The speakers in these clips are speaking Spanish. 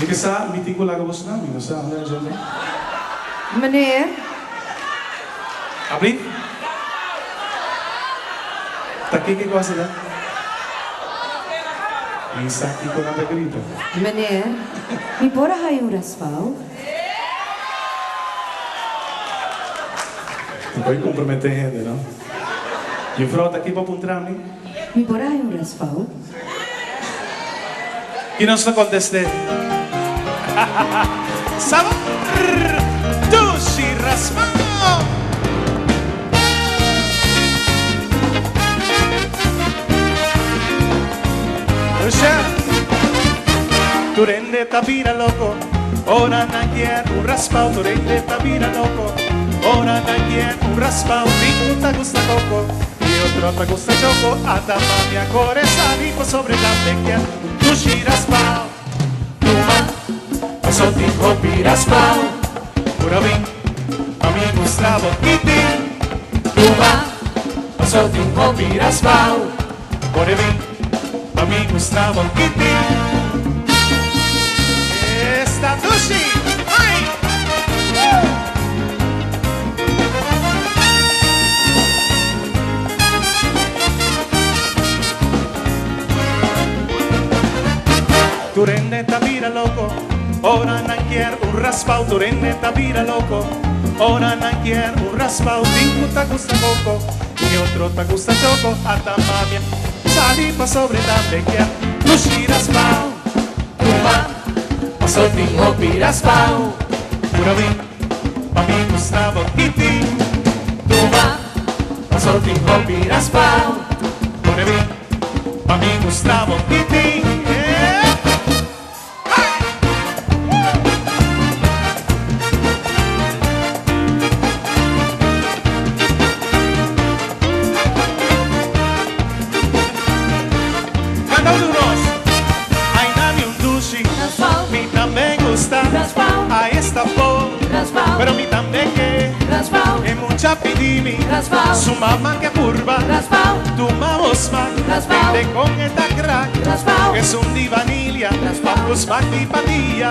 Niet sa, meeting ko laga bos na, niet sa, Meneer, Abli? Takiki ko sila. Isaki ko na tagrito. meneer, mi pora hay un raspao? Não pode comprometer gente, não? E o frota aqui para apontar, né? Mi pora hay un raspao? E não se conteste. Sabor, sushi, raspao. Tu rende tapira loco, ora na quiero un raspao. Tu rende tapira loco, ora na quiero un raspao. Uno te gusta coco y otro te gusta choco. Hasta mami ancora salivo sobre la vecchia. Sushi raspao, tu so ti copi raspao. Pura vin, a mi Gustavo Kitty. Tu so ti copi raspao. Pura vin, a mi Gustavo Kitty. Esta sushi, ay. Tu rende tapira loco, ora na quiero un raspao. Tu rende tapira loco, ora na quiero un raspao. Uno te gusta coco y otro te gusta choco. Hasta mami salí pa sobre la vecchia. Sushi raspao, so ti copi raspao. Pura vin, pa mi Gustavo Kitty. Tu so ti copi raspao. Pura vin, pa mi Gustavo Kitty. Canta unos. Ay, dame un sushi. Mi también gusta. A esta flor. Pero mi también que es mucha pidimi. Su mamá que curva. Tu mamosma. Vende con esta crack. Es un di vanilla. Papus patilla.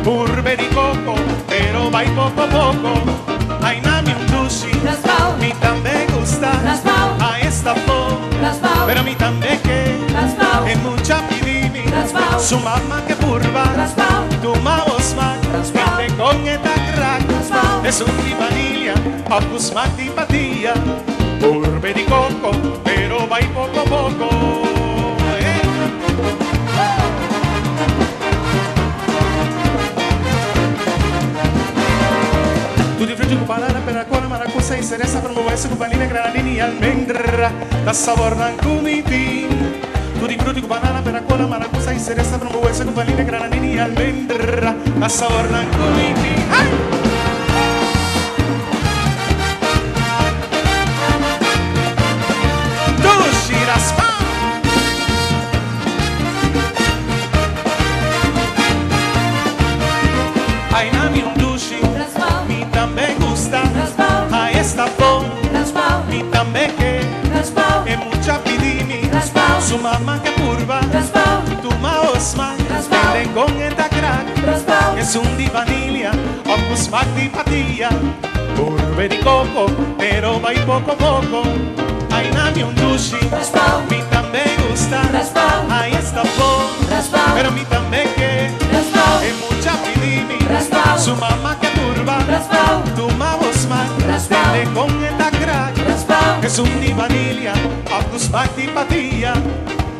Burber y coco. Pero va y poco a poco. Ay, dame un sushi. Mi también gusta. A esta flor. Pero mi también que es mucha pidimi. Su mamá que curva. Tu mamosma. Vende con esta crack. Es un di vanilla. Papus patilla. Burber y coco. Pero va y poco a poco. Tu di frutto con banana, peracola, maracuja y cereza, frambuesa con vanilla, granadina y almendra, da sabor rancumitín. Tu di frutto con banana, peracola, maracuja y cereza, frambuesa con vanilla, granadina y almendra, da sabor rancumitín. ¡Ay! Sushi raspao. Ay, nami un sushi. Mi también gusta. A esta flor. Mi también que es mucha pidimi. Su mamá que curva. Tu maosma. Vende con esta crack. Es un di vanilla. Opus patilla. Burber y coco. Pero va y poco a poco. Ay, nami un sushi. Mi también gusta. A esta flor. Pero mi también que es mucha pidimi. Su mamá que curva. Tu mamosma. Vende con esta crack. Es un di vanilla. Opus patilla.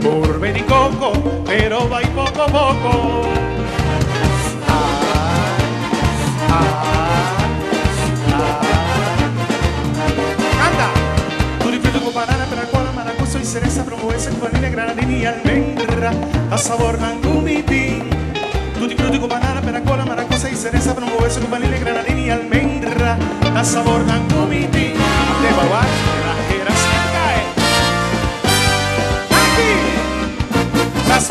Burber y coco. Pero va y poco a poco. Canta. Tu di frutto con banana, peracola, maracuja y cereza, frambuesa con vanilla, granadina y almendra, a sabor rancumitín. Tu di frutto con banana, peracola, maracuja y cereza, frambuesa con vanilla, granadina y almendra, a sabor rancumitín. De baguar, de la jera se cae. Aquí, las